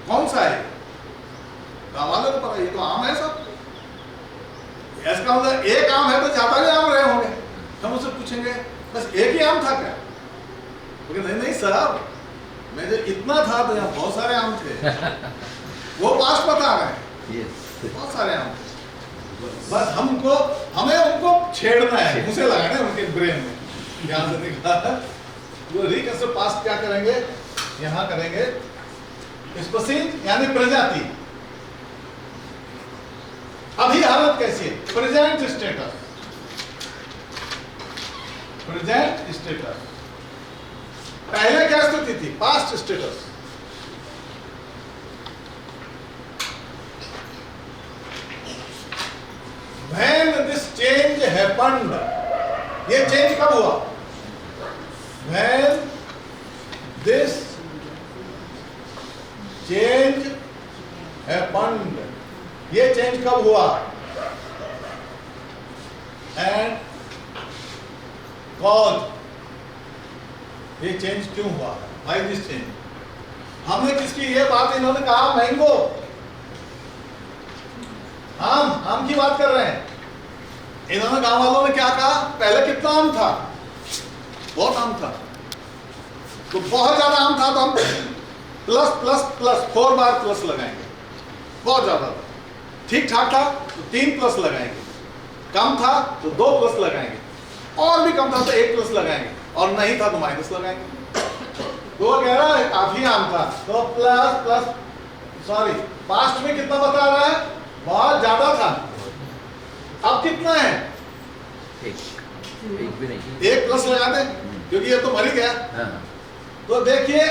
कौन सा है? गाँव वालों को पता, ये तो आम है सब। इसका मतलब एक आम है तो ज्यादा भी आम रहे होंगे। हम उससे पूछेंगे बस एक ही आम था क्या? बोले नहीं नहीं साहब, मैं जो इतना था तो यहाँ बहुत सारे आम थे। वो पास बता रहे हैं बहुत सारे आम थे। बस हमें उनको छेड़ना है, मुझे लगाना है उनके ब्रेन में, ध्यान देने का। वो रिकर्सिव पास्ट क्या करेंगे, यहाँ करेंगे स्पीशीज यानी प्रजाति। अभी हालत कैसी है? Present status. प्रेजेंट स्टेटस पहले क्या स्थिति थी? Past status. When this change happened, ये चेंज कब हुआ? When this change happened, ये चेंज कब हुआ? And cause, ये चेंज क्यों हुआ? Why this change? हमने किसकी ये बात, इन्होंने कहा मैंगो, आम की बात कर रहे हैं। इन्होंने गांव वालों ने क्या कहा? पहले कितना आम था? बहुत आम था। तो बहुत ज्यादा आम था तो हम प्लस प्लस प्लस 4 बार प्लस लगाएंगे। बहुत ज्यादा था, ठीक ठाक था तो 3 प्लस लगाएंगे, कम था तो 2 प्लस लगाएंगे, और भी कम था तो 1 प्लस लगाएंगे, और नहीं था तो माइनस लगाएंगे। तो वो कह रहा है काफी आम था तो प्लस प्लस, सॉरी पास्ट में कितना बता रहा है? बहुत ज्यादा था। अब कितना है? एक भी नहीं, 1 प्लस लगा दे क्योंकि ये तो मर ही गया। तो देखिए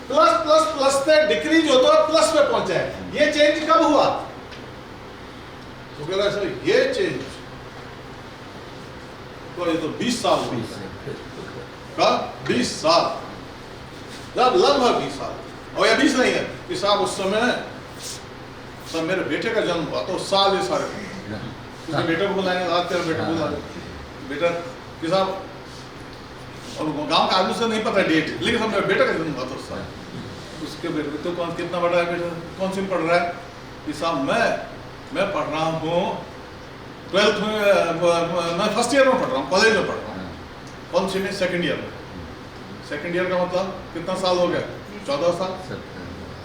प्लस प्लस प्लस से डिक्रीज होता है, प्लस पे पहुंचा है। ये चेंज कब हुआ? तो कह रहा है सर ये चेंज तो ये तो 20 साल हो गया। कब? 20 साल, जब लगभग 20 साल, और ये 20 नहीं है कि साहब उस समय सब मेरे बेटे का जन्म हुआ तो साल ये सारे उसके बेटे को बुलाएंगे, आज तेरा बेटा बुला बेटा कि साहब, और गांव का आदमी से नहीं पता डेट, लेकिन सब मेरे बेटे का जन्म हुआ तो साल। उसके बेटे तो कौन कितना बड़ा है बेटा, कौन सी पढ़ रहा है? कि साहब मैं पढ़ रहा हूँ 12th में, मैं फर्स्ट ईयर में पढ़ रहा हूँ, कॉलेज में पढ़ रहा हूँ। कौन सी में? सेकेंड ईयर में। सेकेंड ईयर का मतलब कितना साल हो गया? 14 साल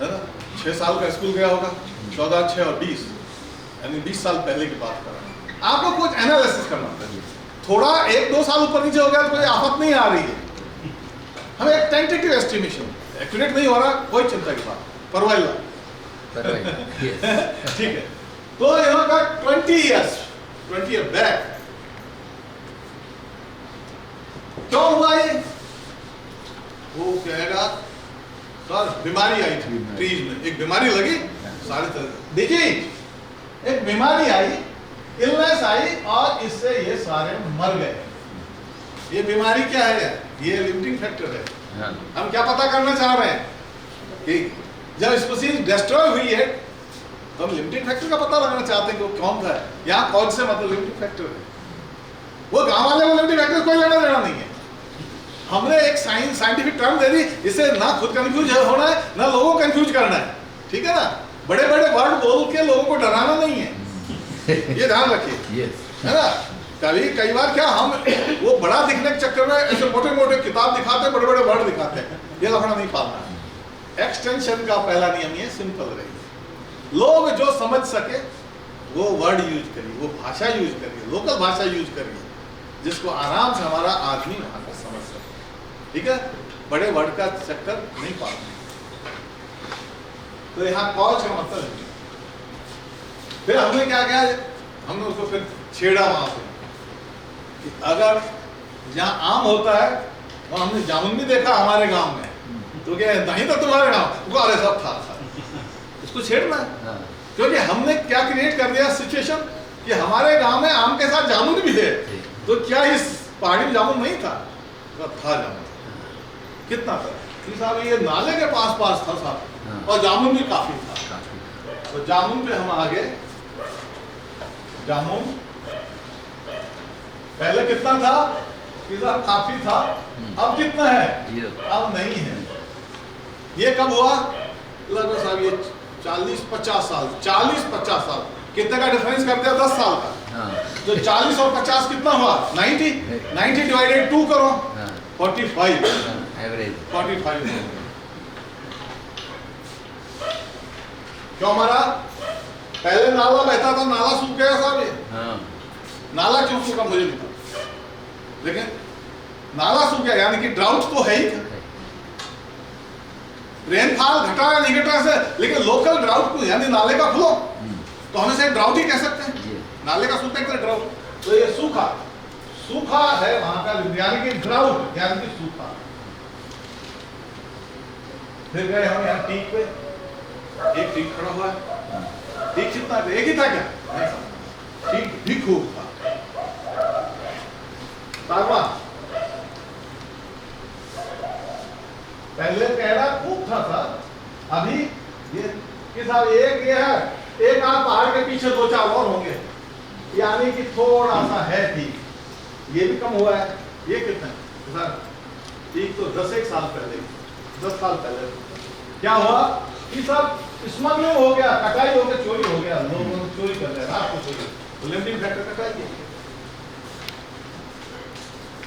है ना। 6 साल का स्कूल गया होगा, 14, 6 और 20, यानी 20 साल पहले की बात कर रहा हूँ। आपको कुछ एनालिसिस करना चाहिए, थोड़ा 1-2 साल ऊपर नीचे हो गया तो कोई आफत नहीं आ रही है। हमें एक टेंटेटिव एस्टिमेशन, एक्यूरेट नहीं हो रहा, कोई चिंता की बात, परवाइला ठीक है। तो यहाँ का 20 ईयर बैक क्यों हुआ ये? वो कहेगा सर बीमारी आई थी ट्रीज में, एक बीमारी लगी, सारे तरह देखिए एक बीमारी आई, इलनेस आई, और इससे ये सारे मर गए। ये बीमारी क्या है? ये लिमिटिंग फैक्टर है। हम क्या पता करना चाह रहे हैं कि जब स्पीशीज डिस्ट्रॉय हुई है तो हम लिमिटिंग फैक्टर का पता लगाना चाहते हैं कि वो कौन था। यहाँ कौन से मतलब लिमिटिंग फैक्टर है? वो गांव वाले को लिमिटिंग फैक्टर कोई लेना देना नहीं है। हमने एक साइंटिफिक टर्म दे दी, इससे ना खुद कंफ्यूज होना है ना लोगों को कंफ्यूज करना है, ठीक है ना। बड़े बड़े वर्ड बोल के लोगों को डराना नहीं है, ये ध्यान रखिए है ना। कई बार क्या हम वो बड़ा दिखने के चक्कर में ऐसे मोटे मोटे किताब दिखाते हैं, बड़े बड़े वर्ड दिखाते हैं, ये लफड़ा नहीं पालना है। एक्सटेंशन का पहला नियम ये सिंपल रहिए, लोग जो समझ सके वो वर्ड यूज करिए, वो भाषा यूज करिए, लोकल भाषा यूज करिए, जिसको आराम से हमारा आदमी वहां का समझ सके, ठीक है। बड़े वर्ड का चक्कर नहीं पालना। तो यहाँ कॉज का मतलब है। फिर हमने क्या किया, हमने उसको फिर छेड़ा वहां से कि अगर जहाँ आम होता है वहां हमने जामुन भी देखा हमारे गांव में, तो क्या नहीं था तुम्हारे गांव? अरे सब था। उसको छेड़ना है, क्योंकि हमने क्या क्रिएट कर दिया सिचुएशन कि हमारे गांव में आम के साथ जामुन भी थे। तो क्या इस पहाड़ी में जामुन नहीं था? था जामुन। कितना था साहब? ये नाले के पास पास था साहब, और जामुन भी काफी था। तो जामुन पे हम आगे, जामुन पहले कितना था? काफी था। अब कितना है? अब नहीं है। ये कब हुआ? लगभग साहब ये 40-50 साल, 40-50 साल, कितने का डिफरेंस कर दिया? 10 साल का। तो 40 और 50 कितना हुआ? 90। 90 डिवाइडेड 2 करो, 45 एवरेज 45। क्यों हमारा पहले नाला बहता था, नाला सूख गया साहब ये। नाला क्यों सूखा मुझे नहीं पता, लेकिन नाला सूख गया, यानी कि ड्राउट तो है ही। रेनफॉल घटा या नहीं घटा से, लेकिन लोकल ड्राउट को, यानी नाले का फ्लो, तो हमें से ड्राउट ही कह सकते हैं। नाले का सूखा एक ड्राउट, तो ये सूखा सूखा है वहां का, यानी कि ड्राउट यानी कि सूखा। फिर गए हम यहाँ टीक पे, एक टीक खड़ा हुआ है। टीक कितना था? एक ही था क्या? टीक भी खूब था। सागवान पहले कहना खूब था सर, अभी ये कि साहब एक ये है, एक आध पहाड़ के पीछे 2-4 और होंगे, यानी कि थोड़ा सा है ठीक। ये भी कम हुआ है। ये कितना सर? ठीक तो 10 साल पहले, 10 साल पहले क्या हुआ कि सब स्मगलिंग हो गया, कटाई हो गया, चोरी हो गया, लोग चोरी कर रहे हैं, रात को चोरी, तो लिमिटिंग फैक्टर कटाई किया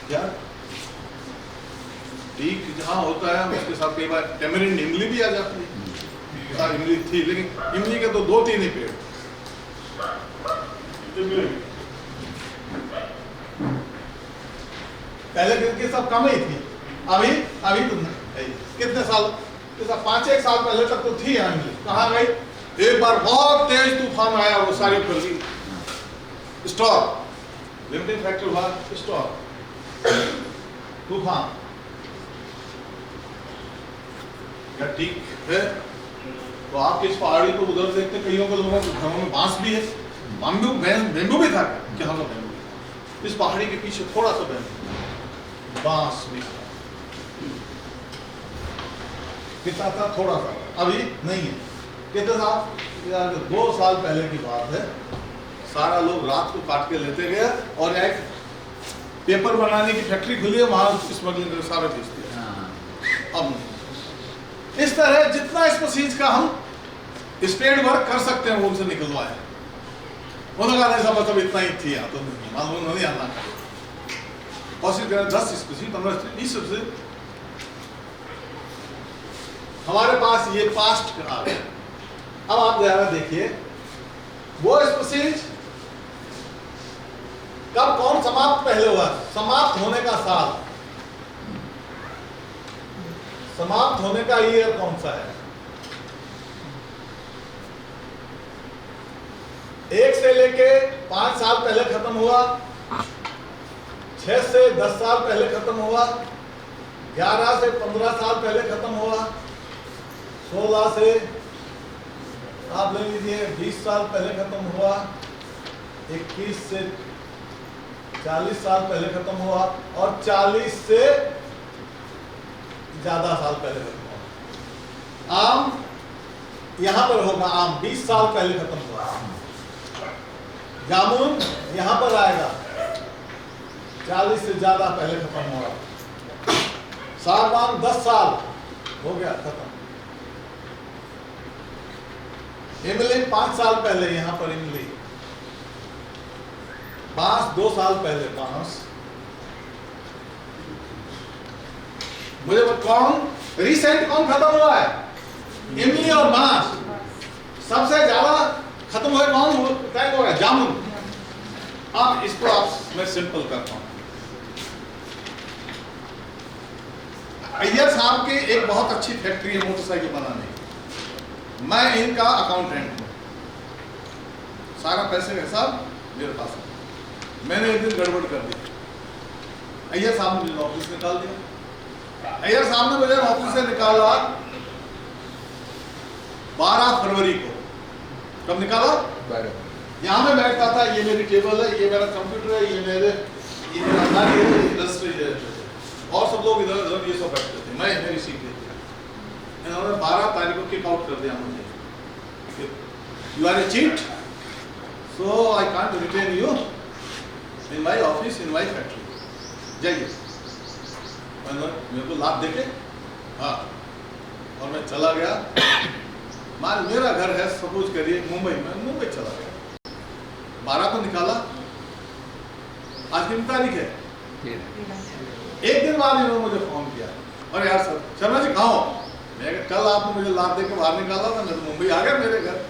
क्या? ठीक जहाँ होता है उसके साथ कई बार टेमरिंड इमली भी आ जाती है। इमली थी, लेकिन इमली के तो 2-3 ही पेड़। पहले दिन की सब कम ही थी, अभी तो कितने साल, 5-1 साल पहले तक तो थी इमली। कहाँ गई? एक बार बहुत तेज तूफान आया, वो सारी उखड़ गई। स्टॉक लिमिटिंग फैक्टर हुआ, स्टॉक तूफान। ठीक है, तो आप इस पहाड़ी को उधर देखते, कईयों के लोगों के घरों में बांस भी है, बेम्बू भी था क्या? हाँ, बेम्बू। इस पहाड़ी के पीछे थोड़ा सा बेम्बू, बांस भी था। कितना था? थोड़ा सा, अभी नहीं है। कितने साल? यार 2 साल पहले की बात है। सारा लोग रात को काट के लेते गए, और एक पेपर बनाने की फैक्ट्री खुली है, वहां स्मगलिंग कर सारा बेच दिया। अब नहीं। इस तरह जितना स्पीशीज का हम स्पेड वर्क कर सकते हैं वो उनसे निकलवाए। उन्होंने कहा ऐसा मतलब इतना ही थी, तो मालूम नहीं आना। कोशिश करें 10 स्पीशीज, 15, 20 स्पीशीज हमारे पास ये पास्ट आ गया। अब आप जरा देखिए वो स्पीशीज कब, कौन समाप्त पहले हुआ, समाप्त होने का साल, समाप्त होने का ईयर कौन सा है? 1 से लेके 5 साल पहले खत्म हुआ, 6 से 10 साल पहले खत्म हुआ, 11 से 15 साल पहले खत्म हुआ, 16 से आप ले लीजिए 20 साल पहले खत्म हुआ, 21 से 40 साल पहले खत्म हुआ, और 40 से ज्यादा साल पहले खत्म हुआ। आम यहां पर होगा, आम 20 साल पहले खत्म हुआ। जामुन यहां पर आएगा, 40 से ज्यादा पहले खत्म हुआ। सागवान 10 साल हो गया खत्म। इमली 5 साल पहले यहां पर इमली। बांस 2 साल पहले बांस। मुझे कौन रिसेंट कौन खत्म हुआ है? इमली और बांस। सबसे ज्यादा खत्म हुए कौन तय हो गया? जामुन। अब इसको आप मैं सिंपल करता हूं। अय्यर साहब की एक बहुत अच्छी फैक्ट्री है मोटरसाइकिल बनाने की, मैं इनका अकाउंटेंट हूं, सारा पैसे का हिसाब मेरे पास है। मैंने एक दिन गड़बड़ कर दी, अय्यर साहब ने मुझे ऑफिस निकाल दिया। अय्यर साहब ने मुझे ऑफिस से निकाला 12 फरवरी को। कब निकाला? 12। यहाँ में बैठता था, ये मेरी टेबल है, ये मेरा कंप्यूटर है, ये मेरा घर, ये इंडस्ट्री है, और सब लोग इधर उधर ये सब बैठते थे, मैं मेरी सीट लेती। इन्होंने 12 तारीख को किक आउट कर दिया मुझे, you are a cheat, so I can't retain you in my office, in my factory, जाइए। मेरे को लाभ देके, हाँ, और मैं चला गया। मान मेरा घर है सपोज करिए मुंबई में, मुंबई चला गया, 12 को निकाला, आज कितनी तारीख है, एक दिन बाद इन्होंने मुझे फोन किया, और यार सर शर्मा जी कहाँ हो? मैं कल आपने मुझे लाद दे के बाहर निकाला था, मैं तो मुंबई आ गया मेरे घर।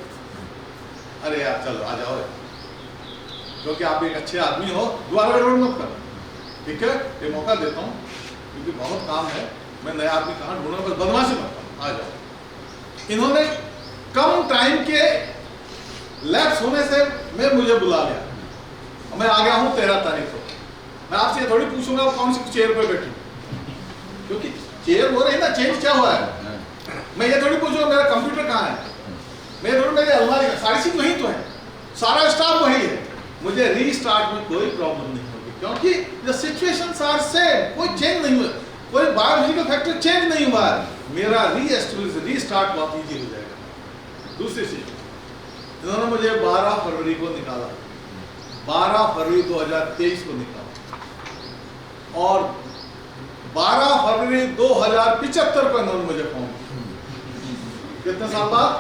अरे यार चलो आ जाओ, क्योंकि आप एक अच्छे आदमी हो, दोबारा गड़बड़ मत कर, ठीक है, ये मौका देता हूँ क्योंकि बहुत काम है, मैं नया आदमी कहाँ ढूंढूंगा, बस बदमाशी मत करो, आ जाओ। इन्होंने कम टाइम के लैप्स होने से मैं मुझे बुला लिया, मैं आ गया हूँ 13 तारीख को। मैं आपसे ये थोड़ी पूछूंगा कौन सी चेयर पे बैठी, क्योंकि चेयर हो रही ना, चेंज क्या हुआ है। मैं ये थोड़ी पूछूंगा मेरा कंप्यूटर कहाँ है, मैं थोड़ी मेरी अलमारी का सारी चीज वही तो है, सारा स्टाफ वही है, मुझे रीस्टार्ट में कोई प्रॉब्लम नहीं होगी, क्योंकि द सिचुएशंस आर सेम, कोई चेंज नहीं हुआ, कोई बायोलॉजिकल फैक्टर चेंज नहीं हुआ है, मेरा रीस्टार्ट बहुत ईजी हो जाएगा। दूसरी चीज, इन्होंने मुझे 12 फरवरी को निकाला, 12 फरवरी 2023 को निकाला, और 12 फरवरी 2075 को इन्होंने मुझे फोन किया। कितने साल बाद?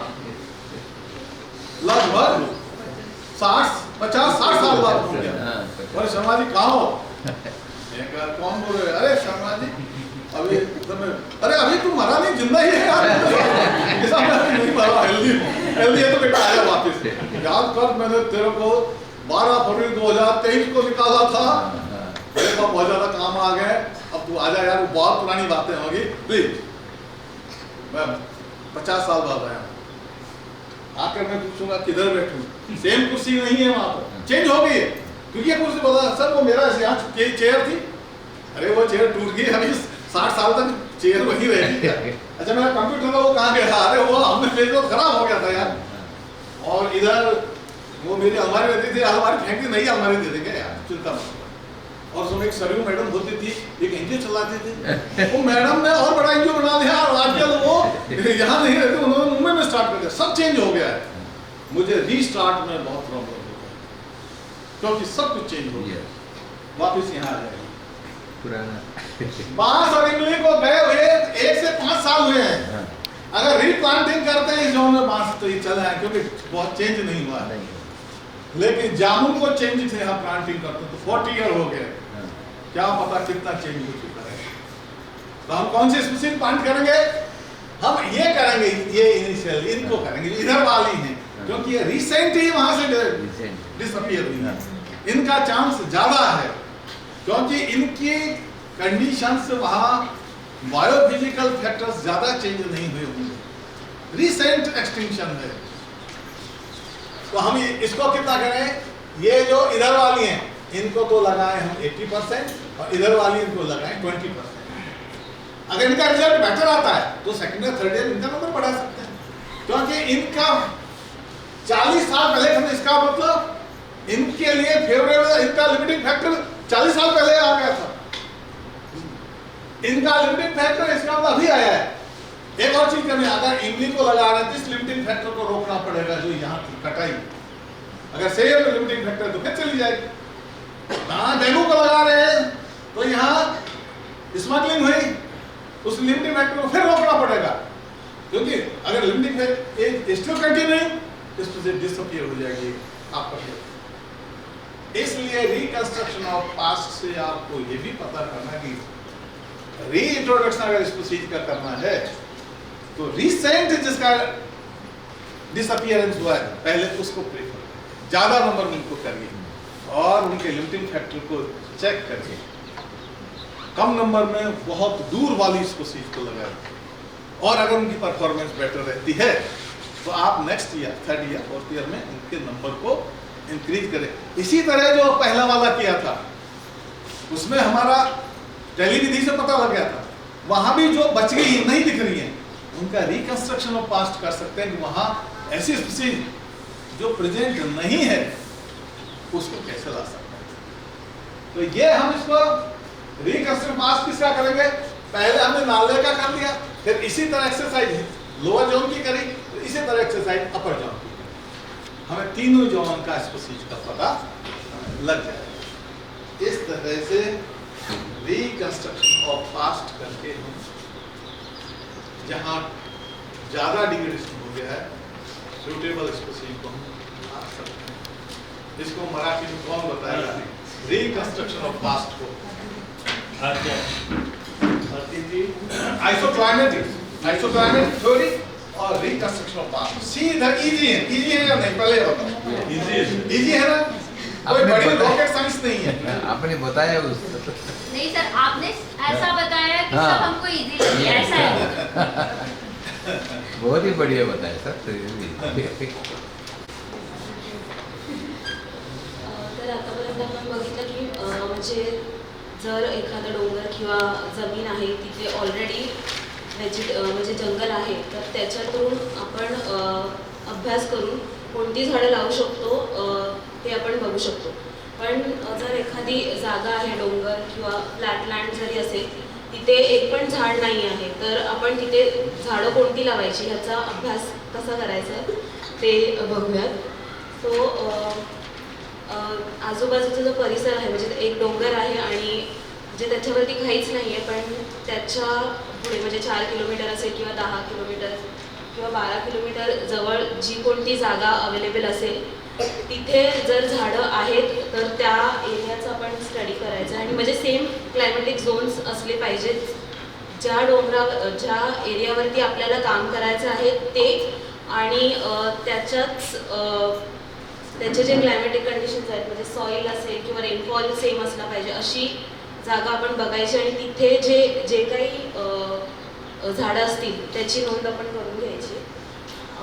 लगभग 50-60 साल बाद फोन किया। और शर्मा जी कहाँ हो? कौन बोल रहे? अरे शर्मा जी अभी अरे अभी तुम मरा नहीं, जिंदा ही है यार। नहीं मरा, हेल्दी है तो बेटा आया वापस। याद कर, मैंने तेरे को 12 फरवरी 2023 को निकाला था, मेरे पास बहुत ज्यादा काम आ गए, अब तू आजा यार, वो बहुत पुरानी बातें होगी प्लीज। मैं 50 साल बाद आया, आकर मैं पूछूंगा किधर बैठूं, सेम कुर्सी नहीं है वहां पर, चेंज हो गई है, क्योंकि ये कुर्सी बोला सर वो मेरा यहाँ चेयर थी, अरे वो चेयर टूट गई, अभी 60 साल तक चेयर वही रहेगी। अच्छा मेरा कंप्यूटर वो कहाँ गया? अरे वो हमने मेरे को खराब हो गया था यार। और इधर वो मेरी अलमारी रहती थी, अलमारी फेंक दी, नई अलमारी दे देंगे यार, चिंता मत। और उसमें एक सरयू मैडम होती थी, एक एनजीओ चलाती थी, वो मैडम ने और बड़ा एनजीओ बना लिया, और आजकल वो यहाँ नहीं रहते, उन्होंने मुंबई में स्टार्ट कर दिया, सब चेंज हो गया है। मुझे रीस्टार्ट में बहुत प्रॉब्लम हो गया, क्योंकि सब कुछ चेंज हो गया, वापस यहाँ आ जाएगा पुराना। बांस और इमली को गए हुए 1 से 5 साल हुए हैं, अगर रीप्लांटिंग करते हैं इस जोन में बांस तो ये चला है, क्योंकि बहुत चेंज नहीं हुआ है। लेकिन जामुन को चेंज थे यहाँ प्लांटिंग करते तो 40 ईयर हो गए, क्या पता कितना चेंज हो चुका है। तो हम कौन सी स्पीशीज प्लांट करेंगे? हम ये करेंगे, ये इनिशियल इनको करेंगे, इधर वाली हैं, क्योंकि ये रिसेंट ही वहां से डिसअपीयर हुई है, इनका चांस ज्यादा है, क्योंकि इनकी कंडीशंस वहां बायोफिजिकल फैक्टर्स ज्यादा चेंज नहीं हुए होंगे, रिसेंट एक्सटिंक्शन है। तो हम इसको कितना करें? ये जो इधर वाली हैं इनको तो लगाएं हम 80%, और इधर वाली इनको लगाएं 20%। अगर इनका रिजल्ट बेटर आता है तो सेकंड या थर्ड ईयर इनका नंबर बढ़ा सकते हैं, क्योंकि इनका 40 साल पहले, इसका मतलब इनके लिए फेवरेबल, इनका लिमिटिंग फैक्टर 40 साल पहले आ गया था, इनका लिमिटिंग फैक्टर इसका मतलब अभी आया है। एक और चीज करनी, अगर इमली को लगा रहे हैं तो इस लिमिटिंग फैक्टर को रोकना पड़ेगा, जो यहाँ की कटाई, अगर सेम लिमिटिंग फैक्टर तो फिर चली जाएगी। डेंगू को लगा रहे हैं तो यहाँ स्मगलिंग हुई, उस लिमिटिंग फैक्टर को फिर रोकना पड़ेगा, क्योंकि अगर लिमिटिंग फैक्टर स्टिल कंटिन्यू इसमें डिसअपीयर हो जाएगी आपका। इसलिए रिकंस्ट्रक्शन ऑफ पास्ट से आपको ये भी पता करना कि रीइंट्रोडक्शन अगर स्पीशीज का करना है तो रिसेंट जिसका डिसअपीयरेंस हुआ है पहले उसको प्रेफर, ज्यादा नंबर में उनको करिए, और उनके लिमिटिंग फैक्टर को चेक करके कम नंबर में बहुत दूर वाली स्पीशीज को लगाएं, और अगर उनकी परफॉर्मेंस बेटर रहती है तो आप next year, third year, fourth year में उनके नंबर को इंक्रीज करें। इसी तरह जो पहला वाला किया था उसमें हमारा टेलीविधि से पता लग गया था, वहां भी जो बच गई नहीं दिख रही है उनका रिकंस्ट्रक्शन ऑफ पास्ट कर सकते हैं कि वहां ऐसी स्पीशीज जो प्रेजेंट नहीं है उसको कैसे ला सकते हैं। तो ये हम इसको रिकंस्ट्रक्शन पास्ट किसका करेंगे? पहले हमने नाले का कर दिया, फिर इसी तरह एक्सरसाइज लोअर जोन की करी, तो इसी तरह एक्सरसाइज अपर जोन की करी, हमें तीनों जोन का स्पीशीज का पता लग जाएगा। इस तरह से रिकंस्ट्रक्शन ऑफ पास्ट करके हम जहां ज्यादा डिग्रेडेशन हो गया है सूटेबल स्पेसिंग को हम आ सकते हैं। इसको मराठी में कौन बताएगा? रिकंस्ट्रक्शन ऑफ पास्ट को आइसोक्लाइमेटिक थ्योरी और रिकंस्ट्रक्शन ऑफ पास्ट सीधा इजी है या नहीं? पहले बताओ। इजी है ना? कोई बड़ी रॉकेट साइंस नहीं है। आपने बताया उस नहीं सर, आपने ऐसा बताया कि हाँ। सब हमको इजी लगे, ऐसा है। बहुत ही बढ़िया बताया सर। तर आतापर्यंत आपण बघितलं की म्हणजे जर एखादा डोंगर किंवा जमीन आहे तिथे ऑलरेडी म्हणजे जंगल आहे, तर त्याच्यातून आपण अभ्यास करून कोणती झाडं लावू शकतो ते आपण बघू शकतो. पण जर एखादी जागा आहे डोंगर किंवा फ्लॅटलँड जरी असेल, तिथे एक पण झाड नाही आहे, तर आपण तिथे झाडं कोणती लावायची ह्याचा अभ्यास कसा करायचा ते बघूयात. सो आजूबाजूचा जो परिसर आहे म्हणजे एक डोंगर आहे आणि म्हणजे त्याच्यावरती काहीच नाही आहे, पण त्याच्या पुढे म्हणजे 4 किलोमीटर असेल किंवा 10 किलोमीटर किंवा 12 किलोमीटर जवळ जी कोणती जागा अवेलेबल असेल तिथे जर झाडं आहेत तर त्या एरियाचा आपण स्टडी करायचं आणि म्हणजे सेम क्लायमॅटिक झोन्स असले पाहिजेत. ज्या ज्या एरियावरती आपल्याला काम करायचं आहे ते आणि त्याचे जे क्लायमॅटिक कंडिशन्स आहेत म्हणजे सॉईल असेल किंवा रेनफॉल सेम असला पाहिजे अशी जागा आपण बघायची आणि तिथे जे काही झाडं असतील त्याची नोंद आपण करून घ्यायची.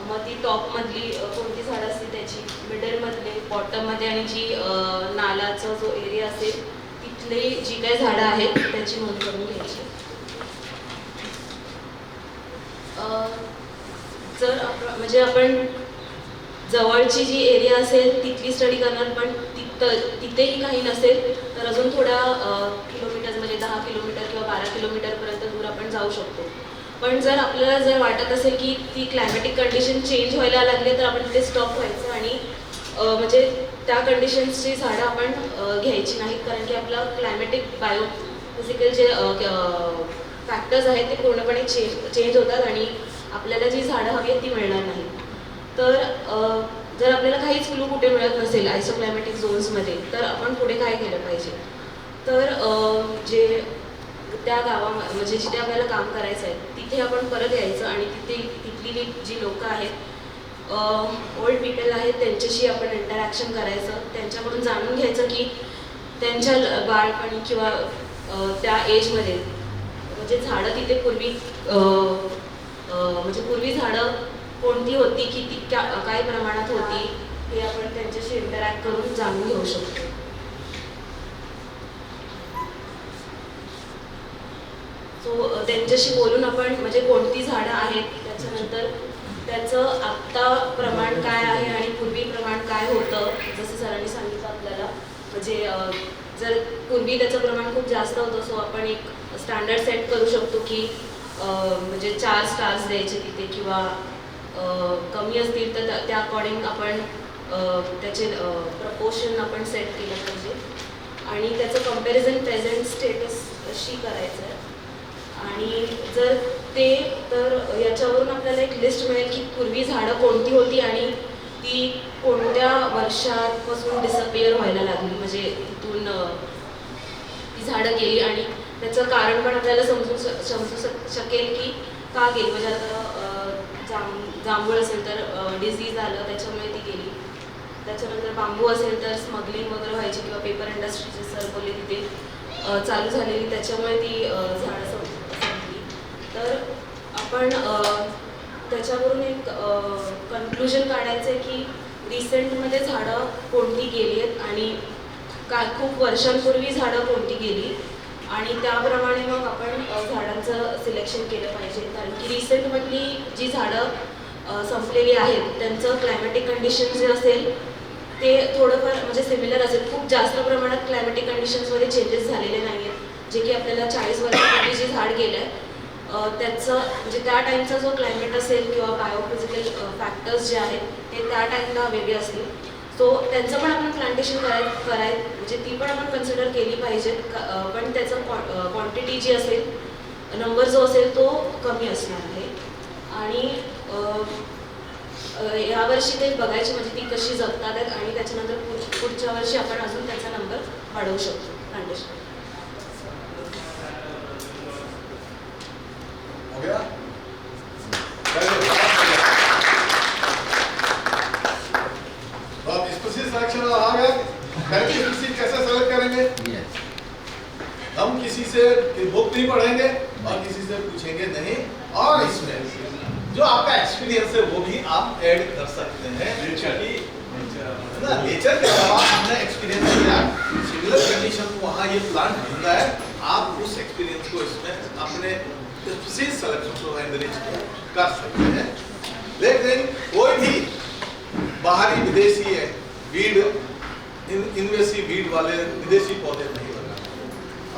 मग ती टॉपमधली कोणती झाडं असतील त्याची, मिडलमधले, बॉटममध्ये आणि जी नालाचा जो एरिया असेल तिथली जी काही झाडं आहेत त्याची नोंद करून घ्यायची. जर म्हणजे आपण जवळची जी एरिया असेल तिथली स्टडी करणार, पण तिथेही काही नसेल तर अजून थोड्या किलोमीटर्स म्हणजे 10 किलोमीटर किंवा 12 किलोमीटरपर्यंत दूर आपण जाऊ शकतो. पण जर आपल्याला जर वाटत असेल की ती क्लायमॅटिक कंडिशन चेंज व्हायला लागले तर आपण तिथे स्टॉप व्हायचं आणि म्हणजे त्या कंडिशन्सची झाडं आपण घ्यायची नाहीत, कारण की आपलं क्लायमॅटिक बायोफिजिकल जे फॅक्टर्स आहेत ते पूर्णपणे चेंज होतात आणि आपल्याला जी झाडं हवी आहेत ती मिळणार नाही. तर जर आपल्याला काहीच क्लू कुठे मिळत नसेल आयसोक्लायमॅटिक झोन्समध्ये तर आपण पुढे काय केलं पाहिजे, तर जे त्या म्हणजे जिथे आपल्याला काम करायचं आहे तिथे आपण परत यायचं आणि तिथली जी लोकं आहेत ओल्ड पीपल आहेत त्यांच्याशी आपण इंटरॅक्शन करायचं, त्यांच्याकडून जाणून घ्यायचं की त्यांच्या बाळपणी किंवा त्या एजमध्ये म्हणजे झाडं तिथे पूर्वी झाडं कोणती होती, किती काय प्रमाणात होती हे आपण त्यांच्याशी इंटरॅक्ट करून जाणून घेऊ शकतो. सो त्यांच्याशी बोलून आपण म्हणजे कोणती झाडं आहेत, त्याच्यानंतर त्याचं आत्ता प्रमाण काय आहे आणि पूर्वी प्रमाण काय होतं, जसं सरांनी सांगितलं आपल्याला म्हणजे जर पूर्वी त्याचं प्रमाण खूप जास्त होतं सो आपण एक स्टँडर्ड सेट करू शकतो की म्हणजे 4 स्टार्स द्यायचे तिथे किंवा कमी असतील तर त्या अकॉर्डिंग आपण त्याचे प्रपोर्शन आपण सेट केलं पाहिजे आणि त्याचं कम्पॅरिझन प्रेझेंट स्टेटसशी करायचं आहे. आणि जर ते तर याच्यावरून आपल्याला एक लिस्ट मिळेल की पूर्वी झाडं कोणती होती आणि ती कोणत्या वर्षापासून डिसअपिअर व्हायला लागली, म्हणजे तिथून ती झाडं गेली आणि त्याचं कारण पण आपल्याला समजू शकेल की का गेली. म्हणजे आता जांभूळ असेल तर डिझीज आलं त्याच्यामुळे ती गेली, त्याच्यानंतर बांबू असेल तर स्मगलिंग वगैरे व्हायची किंवा पेपर इंडस्ट्री जे सर बोलले तिथे चालू झालेली त्याच्यामुळे ती झाडं संपली. तर आपण त्याच्यावरून एक कन्क्लुजन काढायचं आहे की रिसेंटमध्ये झाडं कोणती गेली आहेत आणि खूप वर्षांपूर्वी झाडं कोणती गेली आणि त्याप्रमाणे मग आपण झाडांचं सिलेक्शन केलं पाहिजे. कारण की रिसेंटमधली जी झाडं संपलेली आहेत त्यांचं क्लायमॅटिक कंडिशन जे असेल ते थोडंफार म्हणजे सिमिलर असेल, खूप जास्त प्रमाणात क्लायमॅटिक कंडिशन्समध्ये चेंजेस झालेले नाही आहेत, जे की आपल्याला 40 वर्षांपूर्वी जे झाड गेलं आहे त्याचं म्हणजे त्या टाईमचा जो क्लायमेट असेल किंवा बायोफिजिकल फॅक्टर्स जे आहेत ते त्या टाईमला वेगळे असतील. सो त्यांचं पण आपण प्लांटेशन म्हणजे ती पण आपण कन्सिडर केली पाहिजे, पण त्याचं क्वांटिटी जी असेल नंबर जो असेल तो कमी असणार आहे. आणि ह्या वर्षी ते बघायचे म्हणजे ती कशी जगतात आहेत आणि त्याच्यानंतर पुढच्या वर्षी आपण अजून त्याचा नंबर वाढवू शकतो फाउंडेशन. हो गया? तो आप स्पेसिफिक सिलेक्शन आ गए, कैरेक्टरिस्टिक कैसे सेलेक्ट करेंगे? Yes. हम किसी से बुक नहीं पढ़ेंगे और किसी से पूछेंगे नहीं, और इसमें जो आपका एक्सपीरियंस है वो भी आप ऐड कर सकते हैं. ना नेचर के अलावा हमने एक्सपीरियंस किया, सिमिलर कंडीशन को वहाँ ये प्लांट मिलता है, आप उस एक्सपीरियंस को इसमें अपने स्पेसिफिक सिलेक्शन को एनरिच कर सकते हैं. लेकिन कोई भी बाहरी विदेशी है वीड इन्वेसिव वीड वाले विदेशी पौधे नहीं लगाना,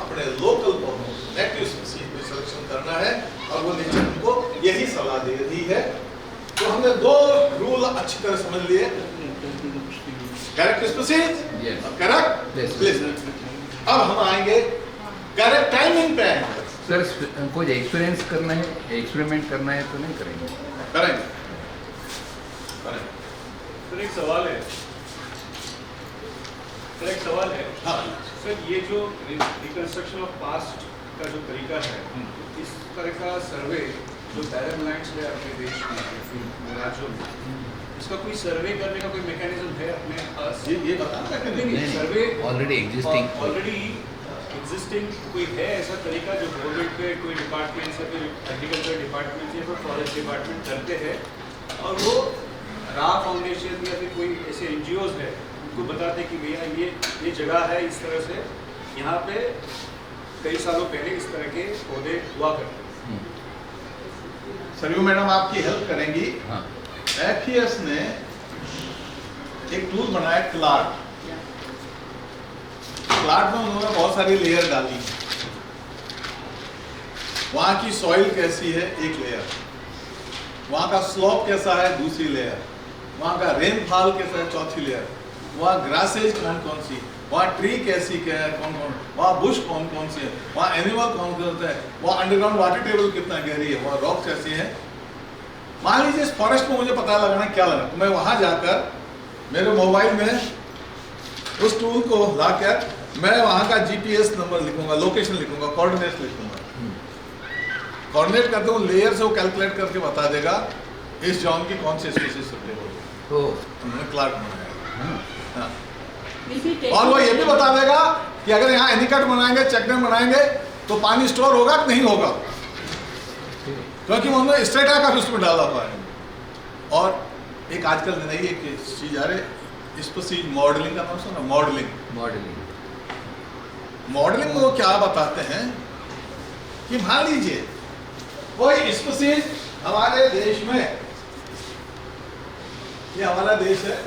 अपने लोकल पौधों नेटिव स्पीशीज में सिलेक्शन करना है, और वो नेचर हमको यही सलाह दे रही है. तो हमने 2 रूल अच्छी तरह समझ लिए, करेक्ट स्पीशीज Yes. और करेक्ट Yes. प्लेसमेंट. अब हम आएंगे करेक्ट टाइमिंग पे आएंगे. सर कुछ एक्सपीरियंस करना है, एक्सपेरिमेंट करना है तो नहीं करेंगे? करेंगे करेंगे. सर एक सवाल है. हाँ सर ये जो रिकंस्ट्रक्शन ऑफ पास्ट का जो तरीका है, इस तरह का सर्वे जो बैरन लैंड्स है अपने देश में राज्यों में, इसका कोई सर्वे करने का कोई मैकेनिज्म है अपने पास? ये बताना है कि नहीं? नहीं, सर्वे ऑलरेडी एग्जिस्टिंग. ऑलरेडी एग्जिस्टिंग कोई है ऐसा तरीका जो गवर्नमेंट के कोई डिपार्टमेंट या फिर एग्रीकल्चर डिपार्टमेंट या फिर फॉरेस्ट डिपार्टमेंट करते हैं, और वो रा फाउंडेशन या फिर कोई ऐसे एनजीओज है उनको बताते हैं कि भैया ये जगह है, इस तरह से यहाँ पे कई सालों पहले इस तरह के पौधे हुआ करते हैं. सरयू मैडम आपकी हेल्प करेंगी. हाँ. FES ने एक टूल बनाया क्लार्ट. क्लार्ट में उन्होंने बहुत सारी लेयर डाली. वहाँ की सॉइल कैसी है, एक लेयर. वहाँ का स्लोप कैसा है, दूसरी लेयर. वहाँ का रेनफॉल कैसा है, चौथी लेयर. वहाँ ग्रासेज कौन कौन सी, वहाँ ट्री कैसी क्या है, कौन कौन, वहाँ बुश कौन कौन सी है, वहाँ एनिमल कौन कौन सा है, वहाँ अंडरग्राउंड वाटर टेबल कितना गहरी है, वहाँ रॉक कैसी है. मान लीजिए इस फॉरेस्ट में मुझे पता लगाना क्या लगा, तो मैं वहाँ जाकर मेरे मोबाइल में उस टूल को लाकर मैं वहाँ का GPS नंबर लिखूंगा, लोकेशन लिखूंगा, कोऑर्डिनेट्स लिखूंगा. कोऑर्डिनेट करते हुए लेयर से वो कैलकुलेट करके बता देगा इस जॉन की कौन सी स्पीशीज सुटेबल है. तो उन्होंने क्लार्क बनाया. हाँ. Will be taken- और वो ये भी बता देगा कि अगर यहाँ एनीकट बनाएंगे, चेक डैम बनाएंगे तो पानी स्टोर होगा कि नहीं होगा, क्योंकि उन्होंने स्ट्रेटा का भी उसमें डाला हुआ है. और एक आजकल नई एक चीज आ रही, स्पीशीज मॉडलिंग का नाम सुना? मॉडलिंग. मॉडलिंग में वो क्या बताते हैं कि मान लीजिए कोई स्पीशीज हमारे देश में, ये हमारा देश है,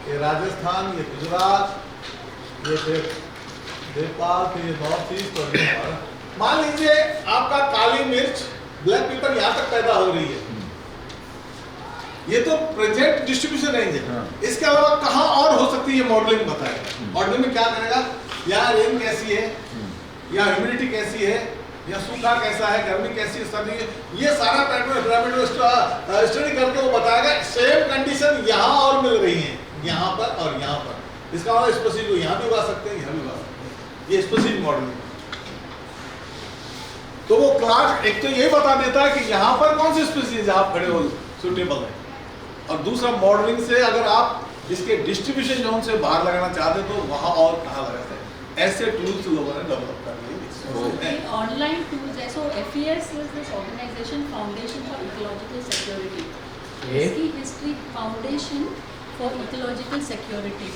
ये राजस्थान, ये गुजरात, ये फिर नेपाल, फिर ये नॉर्थ ईस्ट और ये हमारा. मान लीजिए आपका काली मिर्च, ब्लैक पेपर यहाँ तक पैदा हो रही है. ये तो प्रेजेंट डिस्ट्रीब्यूशन रेंज है. हाँ. इसके अलावा कहाँ और हो सकती है, मॉडलिंग बताएगा. मॉडलिंग में क्या करेगा, यहाँ रेन कैसी है, यहाँ ह्यूमिडिटी कैसी है, या सूखा कैसा है, गर्मी कैसी है, सर्दी है, ये सारा पैटर्न स्टडी करके वो बताएगा. सेम कंडीशन यहाँ और मिल रही है, यहाँ पर और यहाँ पर. इसका मतलब स्पेसिफिक को यहाँ भी उगा सकते हैं, यहाँ भी उगा सकते हैं. ये स्पेसिफिक मॉडलिंग. तो वो क्लार्क एक तो ये बता देता है कि यहाँ पर कौन सी स्पेसीज आप खड़े हो सुटेबल है, और दूसरा मॉडलिंग से अगर आप इसके डिस्ट्रीब्यूशन जोन से बाहर लगाना चाहते तो वहाँ और कहाँ लगा सकते. ऐसे टूल्स लोगों ने डेवलप कर लिए. Online tools है. So FES is this organization Foundation for Ecological Security. इसकी history foundation for ecological security.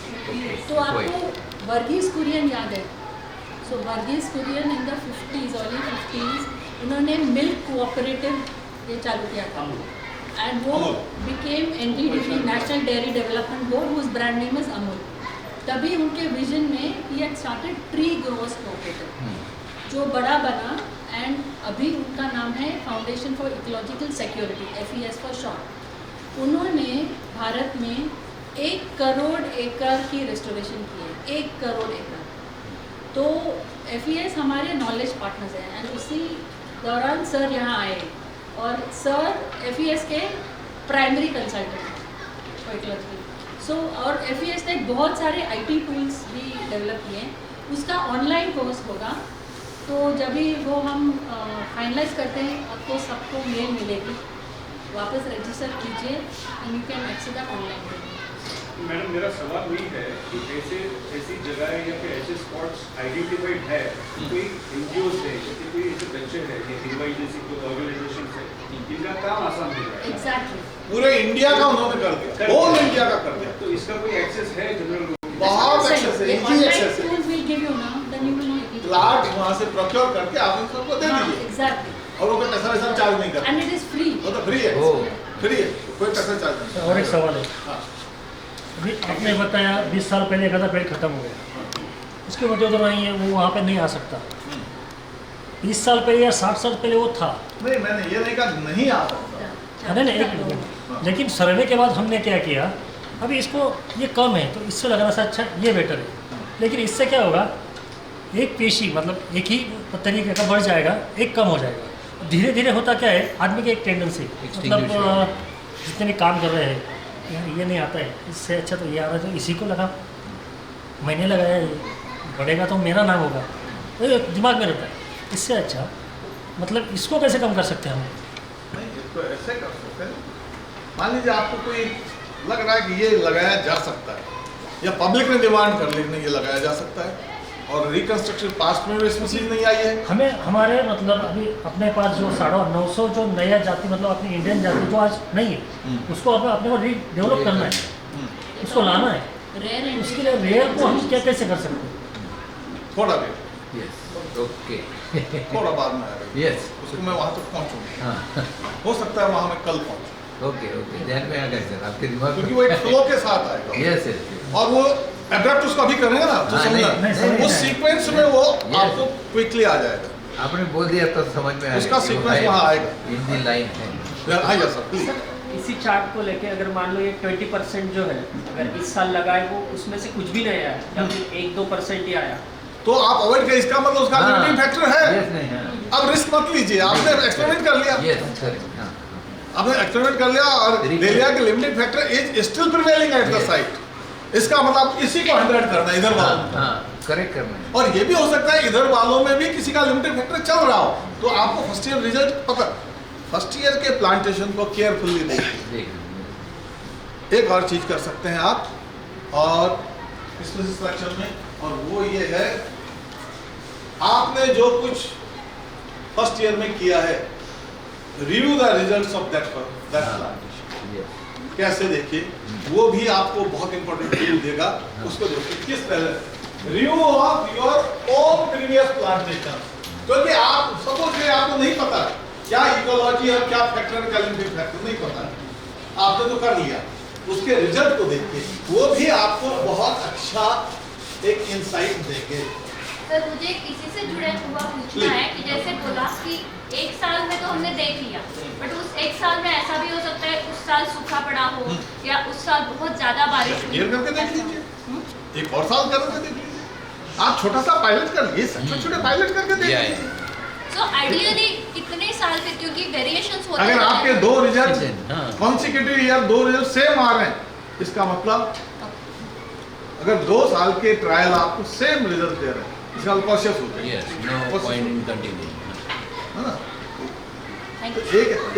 तो आपको वर्गीस कुरियन याद है? So Verghese Kurien in the 50s, early 50s उन्होंने मिल्क कोऑपरेटिव ये चालू किया था, एंड वो became NDDB, national dairy development board, whose brand name is Amul. तभी उनके विजन में ही had started tree growers cooperative, जो बड़ा बना, एंड अभी उनका नाम है foundation for ecological security, FES for short. उन्होंने भारत में 1 करोड़ एकड़ की रेस्टोरेशन की है. 1 करोड़ एकड़. तो FES हमारे नॉलेज पार्टनर्स हैं, एंड उसी दौरान सर यहाँ आए और सर FES के प्राइमरी कंसल्टेंट फॉर इकोलॉजिकल। सो और FES ने बहुत सारे IT टूल्स भी डेवलप किए हैं, उसका ऑनलाइन कोर्स होगा। तो जब भी वो हम फाइनलाइज करते हैं आपको सबको मेल मिलेगी, वापस रजिस्टर कीजिए and you can access that online. Madam मेरा सवाल वही है कि ऐसी जगह या फिर ऐसे स्पॉट्स आइडेंटिफाइड है, कोई NGOs है जैसे कोई ऐसे बच्चे हैं या हिलवाई जैसी कोई ऑर्गेनाइजेशन है जिनका काम आसान हो रहा है। एग्जैक्टली। पूरे इंडिया का उन्होंने कर दिया, होल इंडिया का कर दिया। तो इसका कोई एक्सेस है जनरल लोगों को? बहुत एक्सेस है, इजी एक्सेस है। टूल्स विल गिव यू ना, then you will know it. Plot वहाँ से प्रोक्योर करके आप इन सबको दे दीजिए एग्जैक्टली। और वो कोई पैसा वैसा चार्ज नहीं करते, एंड इट इज फ्री। वो तो फ्री है, ओ फ्री है, कोई पैसा चार्ज नहीं। और एक सवाल है, हाँ। अभी आपने बताया 20 साल पहले एक आधा पेड़ खत्म हो गया, उसके वजह तो नहीं है, वो वहाँ पे नहीं आ सकता। 20 साल पहले या 60 साल पहले वो था। नहीं, मैंने ये नहीं कहा नहीं आ सकता। अरे नहीं, एक मिनट। लेकिन सर्वे के बाद हमने क्या किया, अभी इसको ये कम है तो इससे लगाना से अच्छा ये बेटर है। लेकिन इससे क्या होगा, एक पेशी मतलब एक ही तरीके का बढ़ जाएगा, एक कम हो जाएगा। धीरे धीरे होता क्या है, आदमी की एक टेंडेंसी, मतलब जितने भी काम कर रहे हैं, यार ये नहीं आता है, इससे अच्छा तो ये आ रहा है तो इसी को लगा, मैंने लगाया, ये बढ़ेगा तो मेरा नाम होगा, तो दिमाग में रहता है। इससे अच्छा मतलब इसको कैसे कम कर सकते हैं हम? नहीं, इसको ऐसे कर सकते हैं, मान लीजिए आपको कोई लग रहा है कि ये लगाया जा सकता है, या पब्लिक ने डिमांड कर ली नहीं ये लगाया जा सकता है, और रिकंस्ट्रक्शन पास्ट में भी इसमें चीज नहीं आई है। हमें हमारे मतलब अभी अपने पास जो 950 जो नया जाति मतलब अपनी इंडियन जाति जो आज नहीं है, उसको अपने को रीडेवलप करना है, उसको लाना है। रेयर उसके लिए रेयर को हम क्या कैसे कर सकते हैं? थोड़ा भी, यस ओके थोड़ा बाद में आएगा, यस उसको मैं वहाँ तक पहुँचूंगा, हाँ हो सकता है वहाँ मैं कल पहुँचूँ, ओके ओके ध्यान में आ गया सर आपके दिमाग क्योंकि वो एक फ्लो के साथ आएगा। यस यस और वो एब्रप्ट उसको अभी करेंगे ना तो हाँ, समझना, नहीं, उस सीक्वेंस में वो Yes. आपको क्विकली आ जाएगा। आपने बोल दिया तो समझ में आ गया उसका कि वो sequence है, वहाँ आएगा। इन दी लाइन है। आइए सर प्लीज। इसी चार्ट को लेके अगर मान लो ये 20% जो है, अगर इस साल लगाए वो उसमें से कुछ भी नहीं आया या फिर 1-2% ही आया, तो आप अवॉइड करिए, इसका मतलब उसका हाँ, लिमिटिंग फैक्टर है। यस नहीं हाँ अब रिस्क मत लीजिए, आपने एक्सपेरिमेंट कर लिया, यस करेक्ट हाँ आपने एक्सपेरिमेंट कर लिया और Very ले लिया good. कि limiting factor is still prevailing at the Yes. Site. इसका मतलब इसी को 100 करना है इधर हाँ वालों को। हाँ करेक्ट करना है। और ये भी हो सकता है इधर वालों में भी किसी का लिमिटेड फैक्टर चल रहा हो, तो आपको फर्स्ट ईयर रिजल्ट पता, फर्स्ट ईयर के प्लांटेशन को केयरफुली देखिए। देख एक और चीज कर सकते हैं आप, और स्पेसिस सेक्शन में, और वो ये है आपने जो कुछ फर्स्ट ईयर में किया है, review the results of that plantation. Yes कैसे देखिए, वो भी आपको बहुत इंपॉर्टेंट रिव्यू देगा, उसको देखिए किस तरह review of your own previous plantation. क्योंकि आप सपोज ये आपको नहीं पता क्या इकोलॉजी और क्या फैक्टर का लिमिटिंग फैक्टर नहीं पता है, आपने तो कर लिया, उसके रिजल्ट को देखिए, वो भी आपको बहुत अच्छा एक इंसाइट देंगे। सर मुझे किसी से जुड़े हुआ पूछना है कि जैसे बोला कि एक साल में तो हमने देख लिया, बट उस एक साल में ऐसा भी हो सकता है उस साल सूखा पड़ा हो या उस साल बहुत ज्यादा बारिश हुई। ये करके देख लीजिए, एक और साल करके देख लीजिए, आप छोटा सा पायलट कर लीजिए, छोटे छोटे पायलट करके देख लीजिए। सो आइडियली कितने साल फिर, क्योंकि वेरिएशंस होते अगर आपके हैं। दो रिजल्ट Season, हाँ। कॉन्सिक्यूटिव ईयर दो रिजल्ट सेम आ रहे हैं, इसका मतलब अगर 2 साल के ट्रायल आपको सेम रिजल्ट दे रहे हैं, इसका कॉशियस होते हैं, yes no point in continue है ना? थैंक तो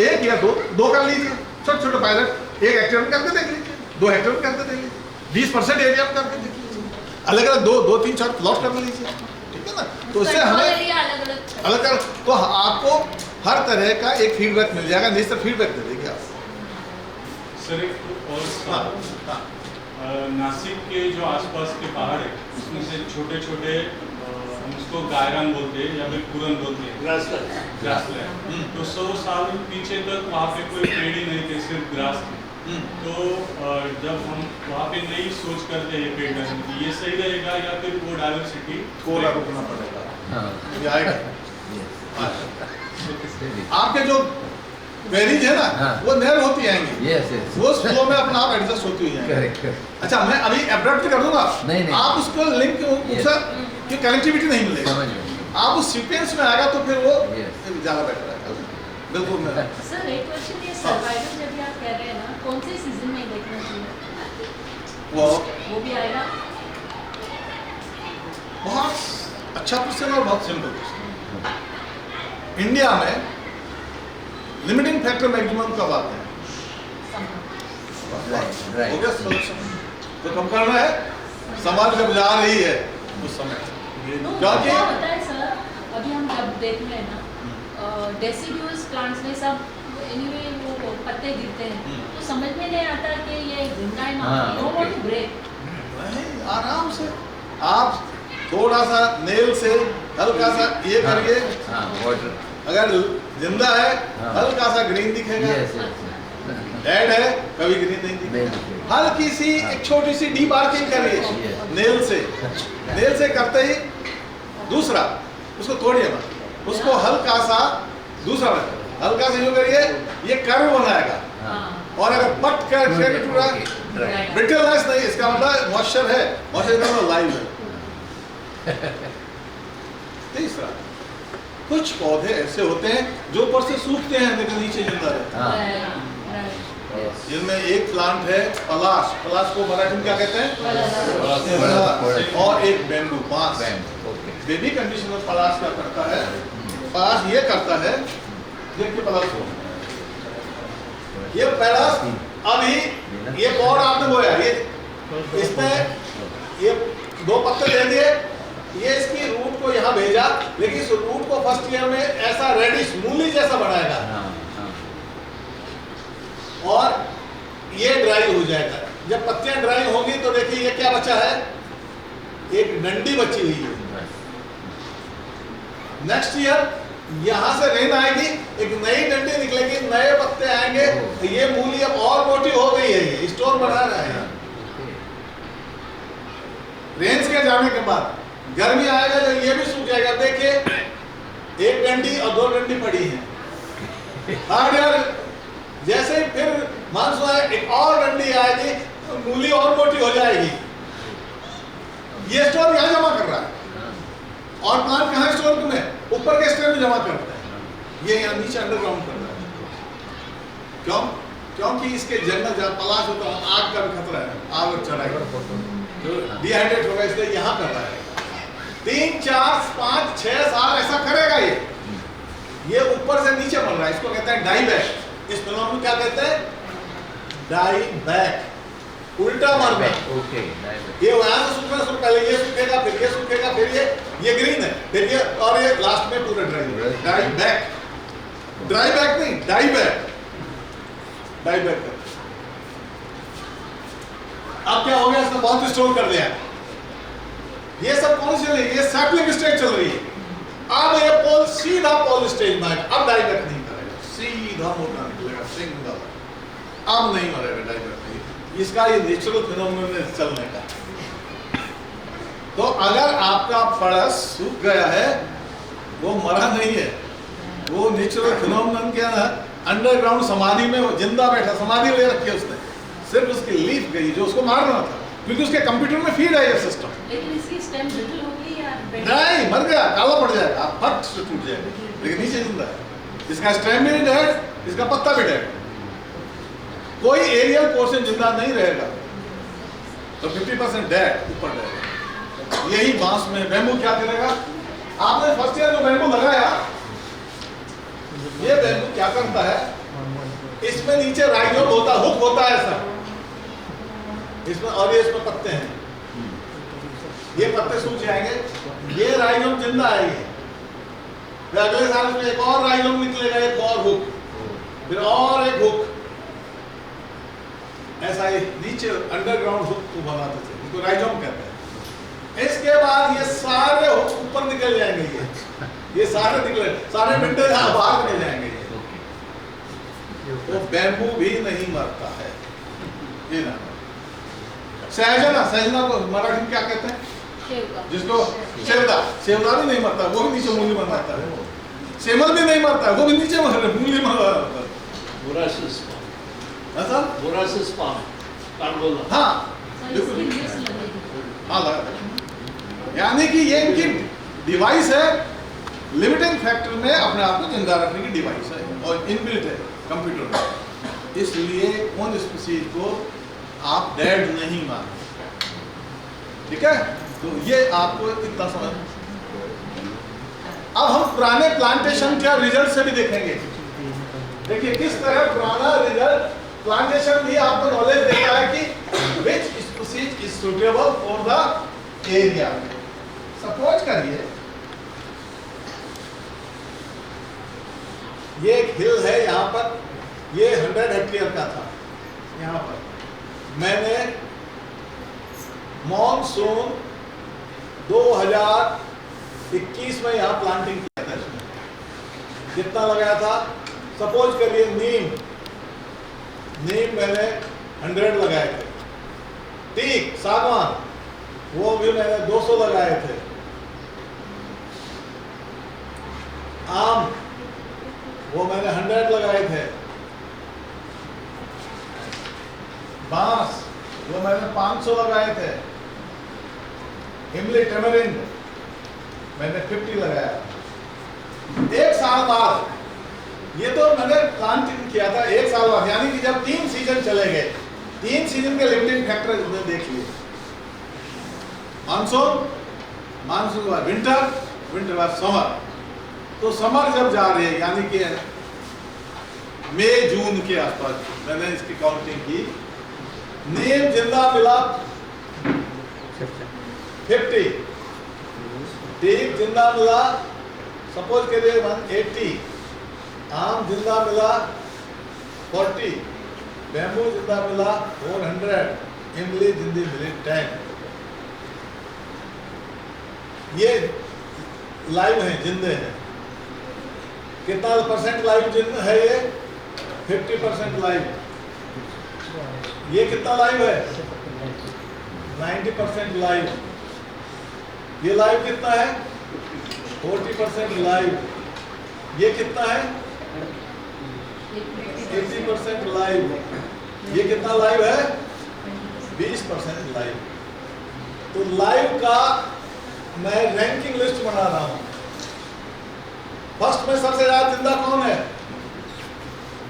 एक या दो कर लीजिए, छोटे छोटे पायलट, एक हेक्टेयर में करके देख लीजिए, 2 हेक्टेयर में करके देख लीजिए, 20% एरिया में करके देख लीजिए, अलग अलग 2-3-4 प्लॉट कर लीजिए, ठीक है ना? तो उससे कंट्रोल हमें एरिया अलग अलग कर, तो आपको हर तरह का एक फीडबैक मिल जाएगा, नहीं तो फीडबैक दे देंगे आप। सर एक और हाँ, सवाल। हाँ। नासिक के जो आसपास के पहाड़ है उसमें से छोटे छोटे हम उसको गायरान बोलते हैं या फिर पूरन बोलते हैं, ग्रासलैंड। तो 100 साल पीछे तक वहाँ पे कोई पेड़ ही नहीं थे, सिर्फ ग्रास थे। तो जब हम वहाँ पे नई सोच करते हैं पेड़ लगाने की, ये सही रहेगा या फिर वो डायवर्सिटी थोड़ा रुकना पड़ेगा, हाँ ये आएगा। यस आपके जो वेरीज है ना, हाँ। वो नहर होती आएंगी, यस यस वो फ्लो में अपना आप एडजस्ट होती हुई जाएंगी। करेक्ट करेक्ट अच्छा, मैं अभी एब्रप्ट कर दूंगा, नहीं, नहीं। आप उसको लिंक उससे की कनेक्टिविटी नहीं मिलेगी, समझ गए आप उस सीक्वेंस में आएगा तो फिर वो Yes. ज़्यादा बेटर है। बिल्कुल मैं सर एक क्वेश्चन ये सर्वाइवल जब भी आप कह रहे हैं ना, कौन से सीजन में देखना चाहिए? वो भी आएगा? बहुत अच्छा क्वेश्चन और बहुत सिंपल क्वेश्चन। इंडिया में लिमिटिंग फैक्टर मैक्सिमम कब आते हैं? Right. हो गया solution। तो कब करना है? समाज जब जा रही है उस समय। तो क्योंकि क्या होता है सर, अभी हम जब देख रहे हैं ना डेसिडुअस प्लांट्स में सब एनीवे वो पत्ते गिरते हैं, तो समझ में नहीं आता कि ये जिंदा है ना, नो वांट टू ब्रेक। नहीं, आराम से आप थोड़ा सा नेल से हल्का सा ये करिए, वाटर अगर जिंदा है हल्का सा ग्रीन दिखेगा, डेड है कभी ग्रीन नहीं दिखेगा। हल्की सी एक छोटी सी डीबार्किंग करिए नेल से करते ही। दूसरा उसको तोड़िए मत, उसको हल्का सा दूसरा हल्का सा यूं करिए, ये कर्व बनाएगा। और अगर पट कर टूटा ब्रिटलनेस नहीं, इसका मतलब मॉइस्चर है, मॉइस्चर का मतलब लाइव है। तीसरा, कुछ पौधे ऐसे होते हैं जो ऊपर से सूखते हैं लेकिन नीचे जिंदा रहते हैं। जिनमें एक प्लांट है पलाश, पलाश को मराठी में क्या कहते हैं? और एक बैम्बू, बांस। बेबी कंडीशन में पलाश क्या करता है? पलाश ये करता है, देखिए पलाश को, ये पलाश अभी ये पौध आपने बोया, ये इसमें ये 2 पत्ते दे दिए, ये इसकी रूट को यहाँ भेजा, लेकिन इस रूट को फर्स्ट ईयर में ऐसा रेडिश मूली जैसा बनाएगा और ये ड्राई हो जाएगा। जब पत्तियां ड्राई होंगी तो देखिए ये क्या बचा है, एक डंडी बची हुई है। नेक्स्ट ईयर यहां से रेन आएगी, एक नई डंडी निकलेगी, नए पत्ते आएंगे, ये मूली अब और मोटी हो गई है, ये स्टोर बना रहा है। रेंज के जाने के बाद गर्मी आएगा जब ये भी सूख जाएगा, देखिए एक डंडी और 2 डंडी पड़ी है। अगर जैसे ही फिर मानसून आए एक और डंडी आएगी, मूली और मोटी हो जाएगी। ये स्टोर यहाँ जमा कर रहा है और प्लांट कहाँ स्टोर में? ऊपर के स्टेम में जमा करता है, ये यहाँ नीचे अंडरग्राउंड कर रहा है। क्यों? क्योंकि इसके जंगल जहाँ पलाश होता है आग का भी खतरा है, आग चढ़ाएगा तो डिहाइड्रेट होगा, इसलिए यहाँ कर रहा है। 3, 4, 5, 6 साल ऐसा करेगा ये ऊपर से नीचे बढ़ रहा है, इसको कहते हैं डाई बैक। इस फिनोमेनन क्या कहते हैं? डाई बैक, उल्टा मरना। ये वहां से सूखना शुरू, पहले ये सूखेगा, फिर ये सूखेगा, फिर ये ग्रीन है, फिर ये, और ये लास्ट में पूरा dry. Die back, dry back नहीं, डाई बैक, डाई बैक। अब क्या हो गया, इसने बहुत स्टोर कर दिया। ये सब कौन सी चल रही है? ये सैपलिंग स्टेज चल रही है। अब ये पोल सीधा पोल स्टेज में, अब डाई बैक नहीं करेगा, सीधा मोटा निकलेगा, सिंगल। अब नहीं मरेगा डाई बैक नहीं, इसका ये नेचुरल फिनोमेनन है चलने का। तो अगर आपका फरस सूख गया है, वो मरा नहीं है, वो नेचुरल फिनोमेनन क्या है, अंडरग्राउंड समाधि में वो जिंदा बैठा, समाधि ले रखी है उसने, सिर्फ उसकी लीफ गई जो उसको मारना था, क्योंकि उसके कंप्यूटर में फीड है ये सिस्टम। लेकिन इसकी स्टेम ब्रिटल होगी या नहीं, मर गया, काला पड़ जाएगा, आप फट से टूट जाएगा, लेकिन नीचे जिंदा है। इसका स्टेम भी डेड, इसका पत्ता भी डेड, कोई एरियल पोर्शन जिंदा नहीं रहेगा, तो 50% डेड, ऊपर डेड। यही बांस में बैम्बू क्या करेगा? आपने फर्स्ट ईयर जो बैम्बू लगाया, ये बैम्बू क्या करता है, इसमें नीचे राइजोम होता, हुक होता है ऐसा इसमें, और ये इसमें पत्ते हैं, ये पत्ते सूख जाएंगे, ये राइजोम जिंदा है, फिर अगले साल में एक और राइजोम निकलेगा, एक और हुक, फिर और एक हुक, ऐसा ही नीचे अंडरग्राउंड हुक को बनाते थे, इसको राइजोम कहते हैं। इसके बाद ये सारे हुक ऊपर निकल जाएंगे, ये सारे निकले, सारे मिनटे बाहर निकल जाएंगे। तो बैम्बू भी नहीं मरता है, ये ना। सहजना, सहजना को मराठी में क्या कहते हैं? जिसको सेवदा, सेवदा भी नहीं मरता, वो भी नीचे मूली बनाता है। सेमल भी नहीं मरता है, वो भी नीचे मूली बनाता है। हाँ, हाँ लगा। यानी कि ये इनकी डिवाइस है, लिमिटिंग फैक्टर में अपने आप को जिंदा रखने की डिवाइस है। और इनबिल्ट है कंप्यूटर में, इसलिए उन स्पीसीज को आप डेड नहीं मानते। ठीक है, तो ये आपको इतना समझ। अब हम पुराने प्लांटेशन के रिजल्ट से भी देखेंगे। देखिए किस तरह पुराना रिजल्ट प्लांटेशन भी आपको नॉलेज देता है कि which species is suitable for the area. Suppose करिए ये एक हिल है, यहाँ पर ये 100 हेक्टेयर का था। यहाँ पर मैंने मॉनसून 2021 में यहाँ प्लांटिंग किया था। कितना लगाया था? सपोज करिए नीम मैंने 100 लगाए थे। टीक सागवान वो भी मैंने 200 लगाए थे। आम वो मैंने 100 लगाए थे। बांस वो मैंने 500 लगाए थे। इमली टेमरिंड मैंने 50 लगाया। एक साल बाद, ये तो मैंने प्लांटिंग किया था एक साल बाद, यानी कि जब 3 सीजन चले गए, 3 सीजन के लिमिटिंग फैक्टर उसने देख लिए। मानसून के बाद विंटर, विंटर बाद समर। तो समर जब जा रही है, यानी कि मई जून के आसपास मैंने इसकी काउंटिंग की, नीम जिंदा मिला 50, टीक जिंदा मिला सपोज करिए 180, आम जिंदा मिला 40, बैम्बू जिंदा मिला 400, इमली जिंदी मिली 10। ये लाइव है, जिंदे हैं। कितना परसेंट लाइव जिंदा है? ये 50% लाइव। ये कितना लाइव है? 90% लाइव। ये लाइव कितना है? 40% लाइव। ये कितना है? 80% लाइव। ये कितना लाइव है? 20% लाइव। तो लाइव का मैं रैंकिंग लिस्ट बना रहा हूं। फर्स्ट में सबसे ज्यादा जिंदा कौन है?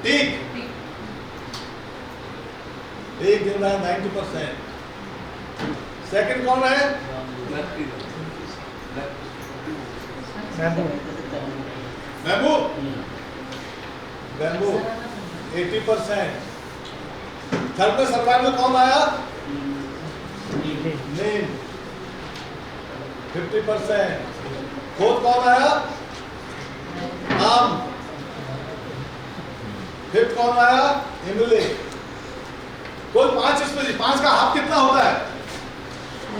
टीक। टीक जिंदा है 90%। सेकंड कौन है? बैम्बू। बैम्बू 80%। थर्ड में सर्वाइवल कौन आया? नीम 50%। फोर्थ कौन आया? आम। फिफ्थ कौन आया? इमली। कुल 5 स्पीसीज। 5 का हाफ कितना होता है?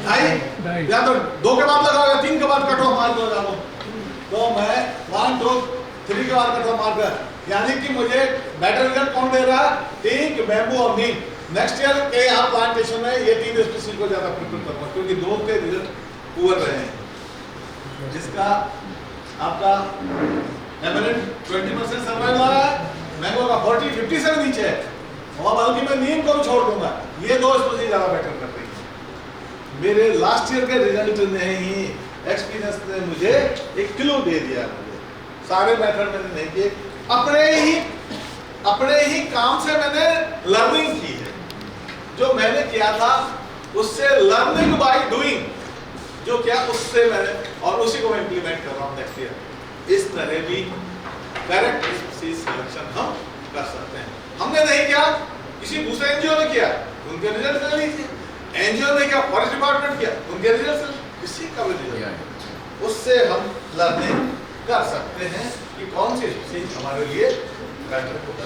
2.5। या तो 2 के बाद लगाओ या 3 के बाद कट ऑफ मार दो डालो। तो मैं 1 2 3 के बाद कट ऑफ मार कर, यानी कि मुझे बेटर रिजल्ट कौन दे रहा है? टीक, बैम्बू और नीम। नेक्स्ट ईयर के यहाँ प्लांटेशन में ये 3 स्पीसीज को ज्यादा प्रेफर करूंगा, क्योंकि 2 के रिजल्ट पुअर रहे हैं। जिसका आपका एवरेज 20% सर्वाइवल आ रहा है, मैंगो का 40-50 से नीचे है, और बल्कि मैं नीम को भी छोड़ दूंगा। ये 2 स्पीसीज ज्यादा बेटर कर रही है। मेरे लास्ट ईयर के रिजल्ट ने ही, एक्सपीरियंस ने मुझे एक क्लू दे दिया। मुझे सारे मेथड मैंने नहीं किए, अपने ही काम से मैंने लर्निंग की है। जो मैंने किया था उससे लर्निंग बाय डूइंग, जो क्या उससे मैंने, और उसी को मैं इंप्लीमेंट कर रहा हूँ नेक्स्ट ईयर। इस तरह भी करेक्ट स्पीसीज सिलेक्शन हम कर सकते हैं। हमने नहीं किया, किसी दूसरे एनजीओ ने किया, उनके रिजल्ट ले लीजिए। एनजीओ ने किया, फॉरेस्ट डिपार्टमेंट किया, उनके रिजल्ट, किसी का भी रिजल्ट, उससे हम लर्निंग कर सकते हैं कि कौन सी स्पीसीज हमारे लिए बेटर होगा।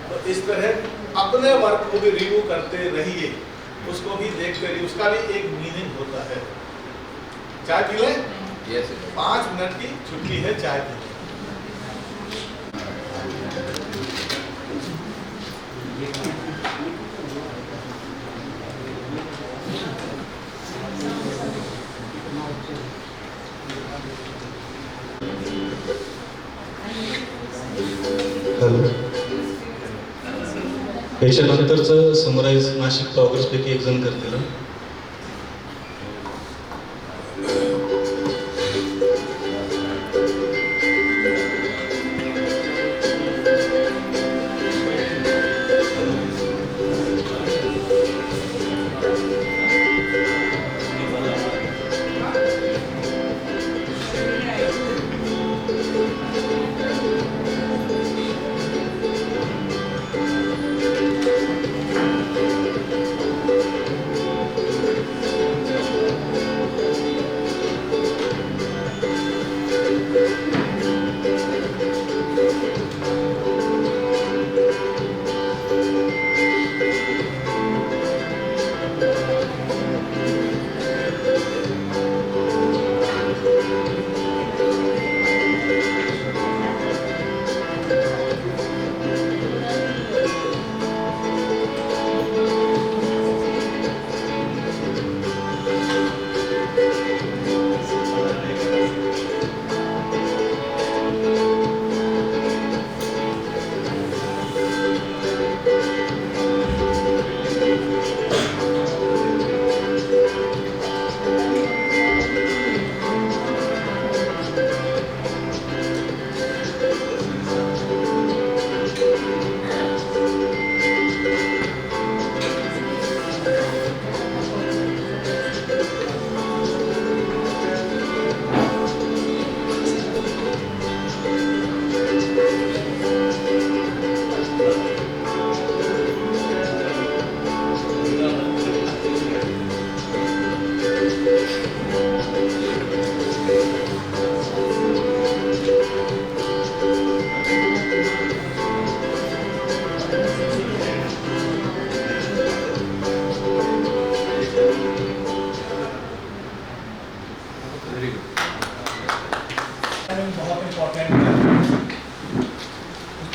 तो इस तरह अपने वर्क को भी रिव्यू करते रहिए, उसको भी देखते रहिए, उसका भी एक मीनिंग होता है। चाय पी लें? 5 मिनट की छुट्टी है, चाय पी लें। याच्यानंतरचं समराईज नाशिक ब्लॉगर्सपैकी एक जण करतील.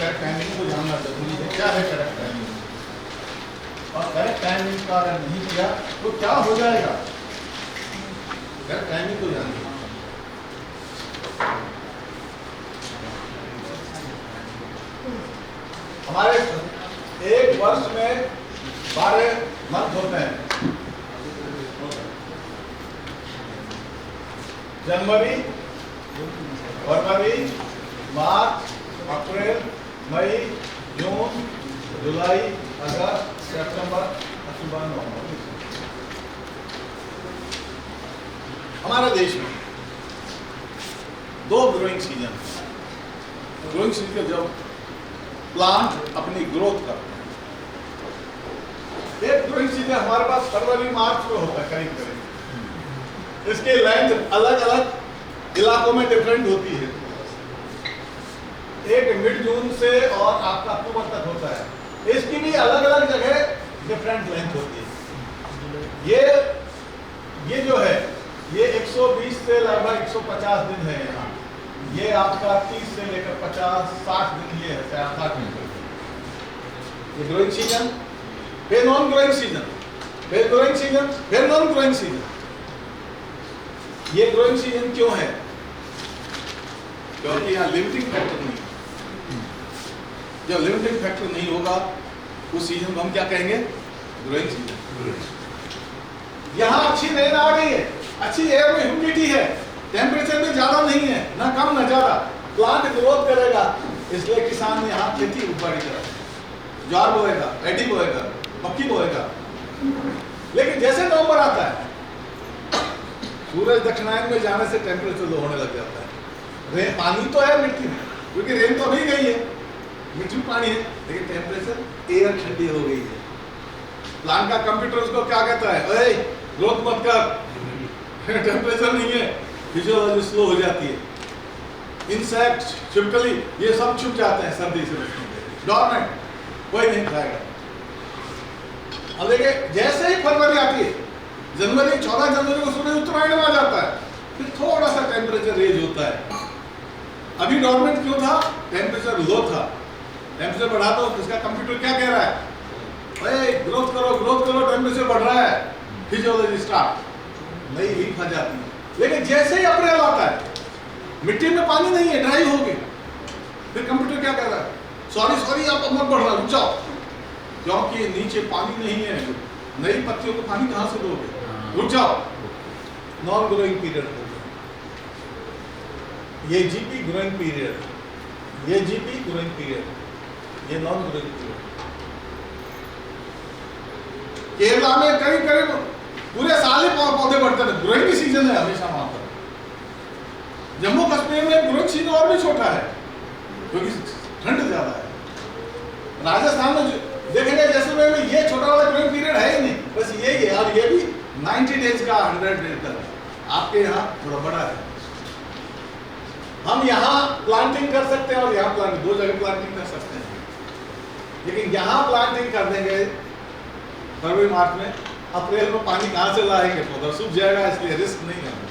करेक्ट टाइमिंग को जानना जरूरी है। क्या है करेक्ट टाइमिंग, और करेक्ट टाइमिंग का अगर नहीं किया तो क्या हो जाएगा। करेक्ट टाइमिंग को जानना। हमारे एक वर्ष में 12 मंथ होते हैं। जनवरी, फरवरी, मार्च, अप्रैल, मई, जून, जुलाई, अगस्त, सितंबर, अक्टूबर, नवंबर। हमारे देश में 2 ग्रोइंग सीजन है। ग्रोइंग सीजन जब प्लांट अपनी ग्रोथ करते हैं, एक ग्रोइंग सीजन हमारे पास फरवरी मार्च में होता है करीब करीब। इसकी लेंथ अलग अलग इलाकों में डिफरेंट होती है। एक मिड जून से और आपका अक्टूबर तक होता है। इसकी भी अलग अलग जगह डिफरेंट लेंथ होती है। ये जो है ये 120 से लगभग 150 दिन है यहाँ। ये आपका 30 से लेकर 50-60 दिन ये है, 60 दिन। ये ग्रोइंग सीजन, फिर नॉन ग्रोइंग सीजन, फिर ग्रोइंग सीजन, फिर नॉन ग्रोइंग सीजन। ये ग्रोइंग सीजन क्यों है? क्योंकि यहाँ लिमिटिंग फैक्टर नहीं। जब लिमिटिंग फैक्टर नहीं होगा उस सीजन को हम क्या कहेंगे? Growing season. यहाँ अच्छी रेन आ गई है, अच्छी एयर में ह्यूमिडिटी है, टेम्परेचर में ज्यादा नहीं है, ना कम ना ज्यादा, प्लांट ग्रोथ करेगा, इसलिए किसान ने यहाँ खेती ऊपर की तरफ ज्वार बोएगा, पैडी बोएगा, मक्की बोएगा। लेकिन जैसे नवंबर आता है, सूरज दक्षिणायन में जाने से टेम्परेचर लो होने लग जाता है। पानी तो है मिट्टी में, क्योंकि रेन तो अभी गई है, मिट्टी में पानी है, लेकिन टेम्परेचर एयर ठंडी हो गई है। प्लांट का कंप्यूटर उसको क्या कहता है? ओए ग्रोथ मत कर, टेम्परेचर नहीं है, फिजियोलॉजी स्लो हो जाती है। इंसेक्ट, छिपकली, ये सब छुप जाते हैं सर्दी से बचने के लिए, डॉर्मेंट, कोई नहीं खाएगा। अब देखिए जैसे ही फरवरी आती है, जनवरी 14 जनवरी को सूरज उत्तरायण में आ जाता है, फिर थोड़ा सा टेम्परेचर रेज होता है। अभी डॉर्मेंट क्यों था? टेम्परेचर लो था। टेम्परेचर बढ़ा तो इसका कंप्यूटर क्या कह रहा है? अरे ग्रोथ करो, टेम्परेचर बढ़ रहा है, फिजियोलॉजी स्टार्ट, नई हीट आ जाती है। लेकिन जैसे ही अप्रैल आता है, मिट्टी में पानी नहीं है, ड्राई हो गई, फिर कंप्यूटर क्या कह रहा है? सॉरी आप मत बढ़ रहा, रुक जाओ, क्योंकि नीचे पानी नहीं है, नई पत्तियों को पानी कहां से दोगे, रुक जाओ। नॉन ग्रोइंग पीरियड हो गया, ये जीपी ग्रोइंग पीरियड, ये जीपी ग्रोइंग पीरियड, ये नॉन ग्रोइंग पीरियड। केरला में करीब पूरे साल ही पौधे बढ़ते हैं, ग्रोइंग सीजन है हमेशा वहां पर। जम्मू कश्मीर में ग्रोइंग सीजन और भी छोटा है, क्योंकि ठंड ज्यादा है। राजस्थान में देखेंगे जैसलमेर में ये छोटा वाला ग्रोइंग पीरियड है ही नहीं, बस यही है, और ये भी 90 डेज का 100 डेज का। आपके यहाँ थोड़ा बड़ा है। हम यहाँ प्लांटिंग कर सकते हैं और यहाँ प्लांटिंग, 2 जगह प्लांटिंग कर सकते हैं। लेकिन यहाँ प्लांटिंग कर देंगे फरवरी मार्च में, अप्रैल में पानी कहाँ से लाएंगे? पौधा सूख जाएगा, इसलिए रिस्क नहीं करना,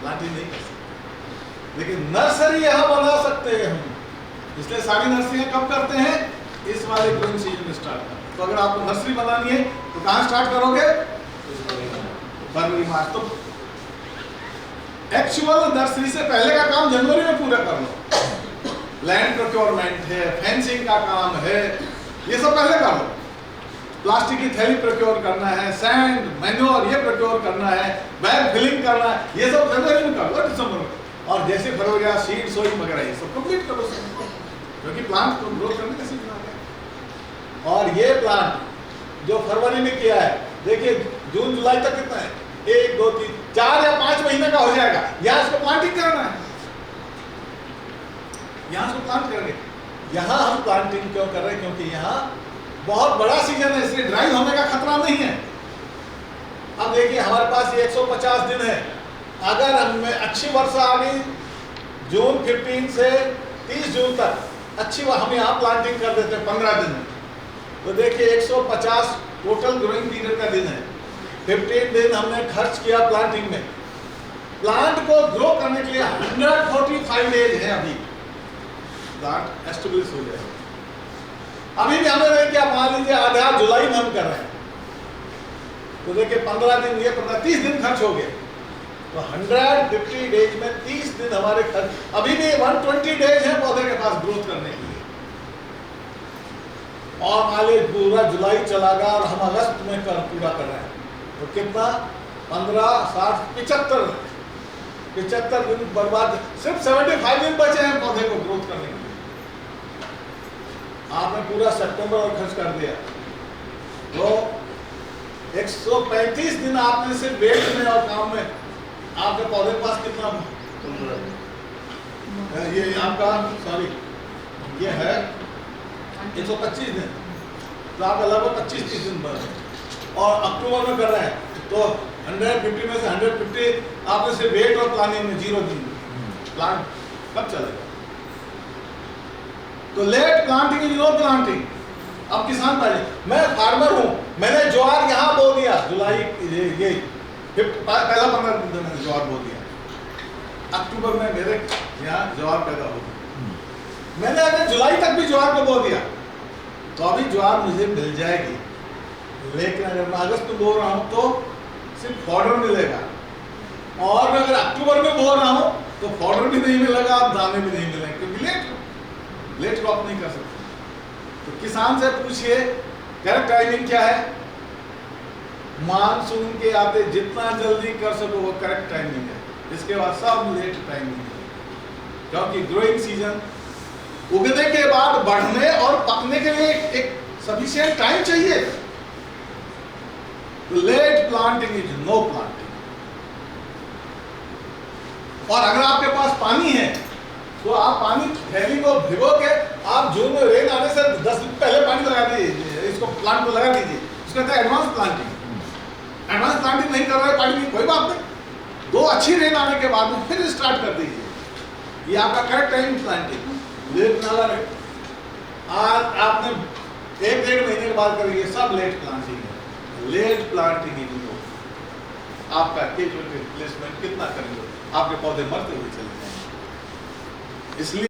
प्लांटिंग नहीं कर सकते। लेकिन नर्सरी यहाँ बना सकते हैं हम, इसलिए सारी नर्सरियाँ कब करते हैं? इस वाले ग्रोइंग सीजन में स्टार्ट करते हैं। तो अगर आपको नर्सरी बनानी है तो कहाँ स्टार्ट करोगे? फरवरी मार्च। तो एक्चुअल नर्सरी से पहले का काम जनवरी में पूरा कर लो। लैंड प्रोक्योरमेंट है, फेंसिंग का काम है, ये सब पहले कर लो। प्लास्टिक की थैली प्रोक्योर करना है, सैंड, मैन्योर ये प्रोक्योर करना है, बैग फिलिंग करना है, ये सब जनवरी में कर लो, दिसंबर में। और जैसे फरवरी या सीड सोइंग वगैरह ये सब कंप्लीट करो, क्योंकि प्लांट को ग्रोथ करने का सीजन आ गया। और ये प्लांट जो फरवरी में किया है, देखिए जून जुलाई तक कितना है? 1 2 3 4 या 5 महीने का हो जाएगा। यहाँ इसको प्लांटिंग करना है, यहाँ इसको प्लांट करेंगे। यहाँ हम प्लांटिंग क्यों कर रहे हैं? क्योंकि यहाँ बहुत बड़ा सीजन है, इसलिए ड्राई होने का खतरा नहीं है। अब देखिए हमारे पास ये 150 दिन है। अगर हमें अच्छी वर्षा आ गई जून 15 से 30 जून तक अच्छी, हम यहाँ प्लांटिंग कर देते हैं 15 दिन में, तो देखिए 150 टोटल ग्रोइंग पीरियड का दिन है। 15 दिन हमने खर्च किया प्लांटिंग में। प्लांट को ग्रो करने के लिए 145 डेज है अभी। प्लांट एस्टेब्लिश हो जाएगा। अभी भी हमने नहीं किया, मान लीजिए आधा जुलाई में हम कर रहे हैं, तो देखिए 15 दिन, ये 30 दिन खर्च हो गए, तो 150 डेज में 30 दिन हमारे खर्च, अभी भी 120 डेज है पौधे के पास ग्रोथ करने के लिए। और मान लीजिए पूरा जुलाई चला गया और हम अगस्त में पूरा कर रहे हैं, तो कितना 15, 60, 75 दिन बर्बाद, सिर्फ 75 दिन बचे हैं पौधे को ग्रोथ करने के लिए। आपने पूरा सितंबर और खर्च कर दिया, तो 135 दिन आपने सिर्फ वेट में और काम में, आपके पौधे के पास कितना, ये आपका सॉरी ये है 125 दिन, तो आपका लगभग 25-30 दिन बच, और अक्टूबर में कर रहे हैं तो 150 में से 150 आपने सिर्फ वेट और प्लानिंग में 0 दिन, प्लांट कब चलेगा? तो late planting is no planting. अब किसान पहले, मैं फार्मर हूं, मैंने ज्वार यहाँ बो दिया जुलाई, ये पहला 15 दिन में मैंने ज्वार बो दिया, अक्टूबर में मेरे यहाँ ज्वार पैदा हो गया, मैंने अगर जुलाई तक भी ज्वार को बो दिया तो अभी ज्वार मुझे मिल जाएगी, लेकिन अगर मैं अगस्त में बो रहा हूँ तो सिर्फ फॉडर मिलेगा, और मैं अगर अक्टूबर में बो रहा हूँ तो फॉडर भी नहीं मिलेगा और दाने भी नहीं मिलेंगे, क्योंकि लेट क्रॉप नहीं कर सकते। तो किसान से पूछिए करेक्ट टाइमिंग क्या है? मानसून के आते जितना जल्दी कर सको वो करेक्ट टाइमिंग है, इसके बाद सब लेट टाइमिंग है, क्योंकि ग्रोइंग सीजन उगने के बाद बढ़ने और पकने के लिए एक सफिशिएंट टाइम चाहिए। Late planting is no planting. और अगर आपके पास पानी है तो आप पानी थैली को भिगो के आप जून में रेन आने से 10 दिन पहले पानी लगा दीजिए, इसको प्लांट को लगा दीजिए, उसको कहते हैं एडवांस प्लांटिंग। एडवांस प्लांटिंग नहीं कर रहे पानी, कोई बात नहीं, 2 अच्छी रेन आने के बाद में फिर स्टार्ट कर दीजिए, ये आपका करेक्ट टाइम प्लांटिंग। लेट अगर आज आपने 1-1.5 महीने के बाद करेंगे, सब लेट प्लांटिंग है। लेट प्लांटिंग ही नहीं हो, आपका केज रिप्लेसमेंट कितना करेंगे, आपके पौधे मरते हुए चले जाएंगे। इसलिए